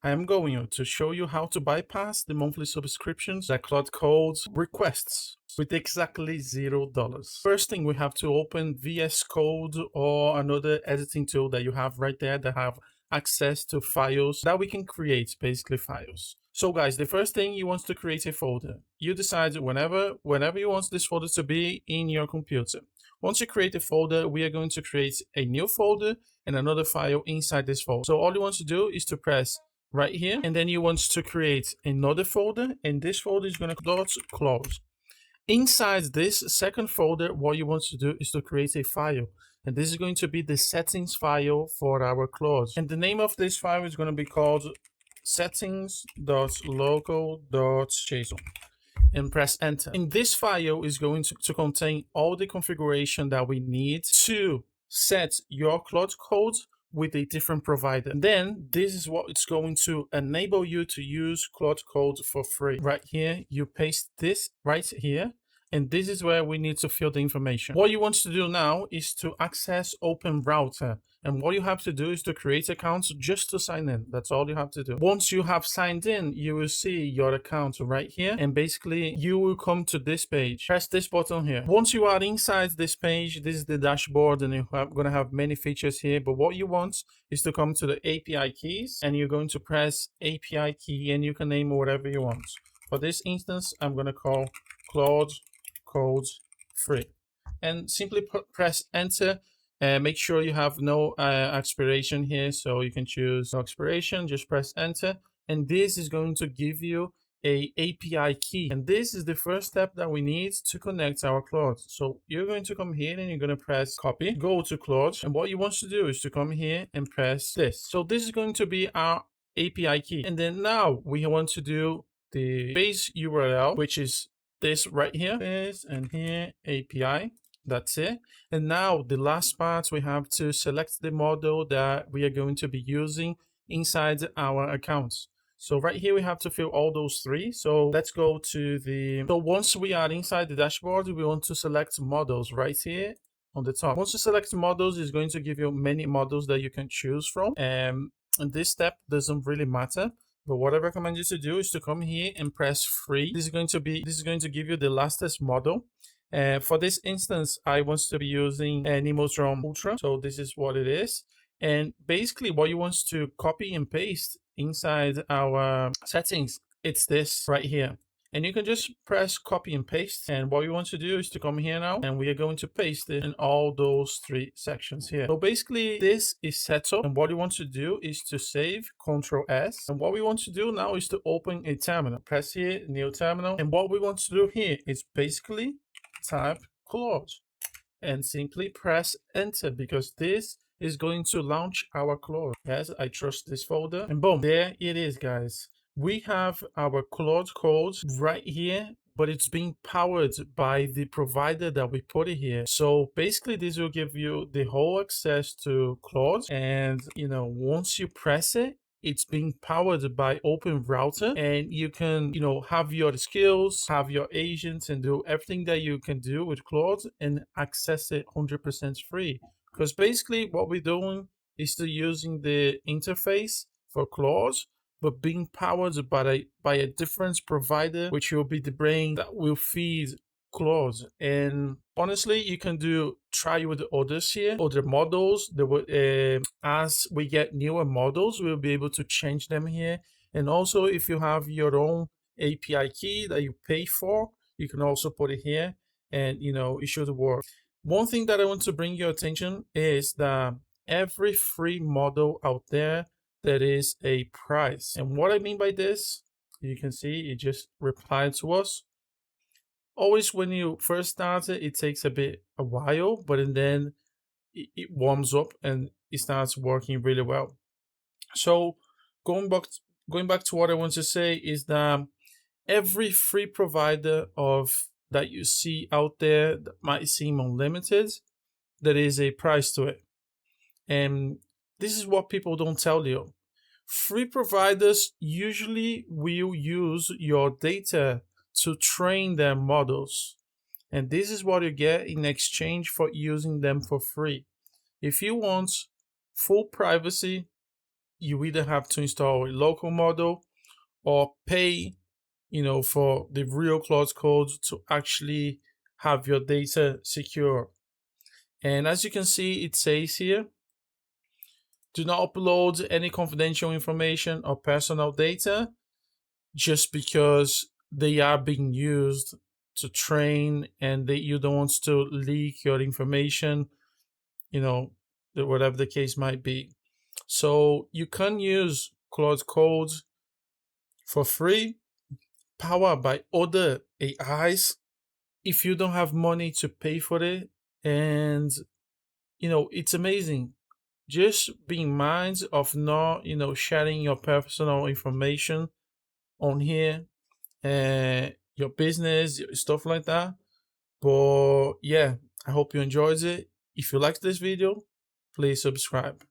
I am going to show you how to bypass the monthly subscriptions that Claude Code requests with exactly $0. First thing, we have to open VS Code or another editing tool that you have right there that have access to files that we can create, basically files. So guys, the first thing, you want to create a folder. You decide whenever you want this folder to be in your computer. Once you create a folder, we are going to create a new folder and another file inside this folder. So all you want to do is to press right here, and then you want to create another folder, and this folder is going to .close. Inside this second folder, what you want to do is to create a file, and this is going to be the settings file for our Claude. And the name of this file is going to be called settings.local.json. And press enter. And this file is going to contain all the configuration that we need to set your Claude Code with a different provider. And then this is what it's going to enable you to use Claude Code for free. Right here, you paste this right here, and this is where we need to fill the information. What you want to do now is to access OpenRouter. And what you have to do is to create accounts just to sign in. That's all you have to do. Once you have signed in, you will see your account right here. And basically, you will come to this page. Press this button here. Once you are inside this page, this is the dashboard, and you're going to have many features here. But what you want is to come to the API keys, and you're going to press API key, and you can name whatever you want. For this instance, I'm going to call Claude Code Free. And simply press enter. Make sure you have no expiration here, so you can choose no expiration. Just press enter, and this is going to give you a API key, and this is the first step that we need to connect our Claude. So you're going to come here and you're going to press copy, go to Claude, and what you want to do is to come here and press this. So this is going to be our API key, and then now we want to do the base URL, which is this right here, this and here, API. That's it. And now the last part, we have to select the model that we are going to be using inside our accounts. So right here, we have to fill all those three. So let's go to so once we are inside the dashboard, we want to select models right here on the top. Once you select models, it's going to give you many models that you can choose from. And this step doesn't really matter. But what I recommend you to do is to come here and press free. This is going to give you the latest model. For this instance, I want to be using Nemotron Ultra. So this is what it is. And basically what you want to copy and paste inside our settings, it's this right here. And you can just press copy and paste. And what you want to do is to come here now, and we are going to paste it in all those three sections here. So basically this is set up, and what you want to do is to save, Ctrl S. And what we want to do now is to open a terminal. Press here, new terminal. And what we want to do here is basically type Claude and simply press enter, because this is going to launch our Claude. Yes, I trust this folder, and boom, there it is, guys. We have our Claude code right here, but it's being powered by the provider that we put it here. So basically this will give you the whole access to Claude, and once you press it, it's being powered by OpenRouter, and you can, have your skills, have your agents, and do everything that you can do with Claude and access it 100% free. Because basically what we're doing is to using the interface for Claude, but being powered by a different provider, which will be the brain that will feed Claude. And honestly, you can try with the others here, other models. As we get newer models, we'll be able to change them here. And also, if you have your own API key that you pay for, you can also put it here, and it should work. One thing that I want to bring your attention is that every free model out there is a price. And what I mean by this, you can see it just replied to us. Always when you first start it takes a while, but then it warms up and it starts working really well. So going back to what I want to say is that every free provider that you see out there that might seem unlimited, there is a price to it. And this is what people don't tell you. Free providers usually will use your data to train their models. And this is what you get in exchange for using them for free. If you want full privacy, you either have to install a local model or pay, for the real Claude Code to actually have your data secure. And as you can see, it says here, do not upload any confidential information or personal data just because they are being used to train, and you don't want to leak your information, whatever the case might be. So you can use Claude Code for free, powered by other AIs, if you don't have money to pay for it. And it's amazing. Just be in mind of not sharing your personal information on here, your business, stuff like that. But yeah, I hope you enjoyed it. If you liked this video, please subscribe.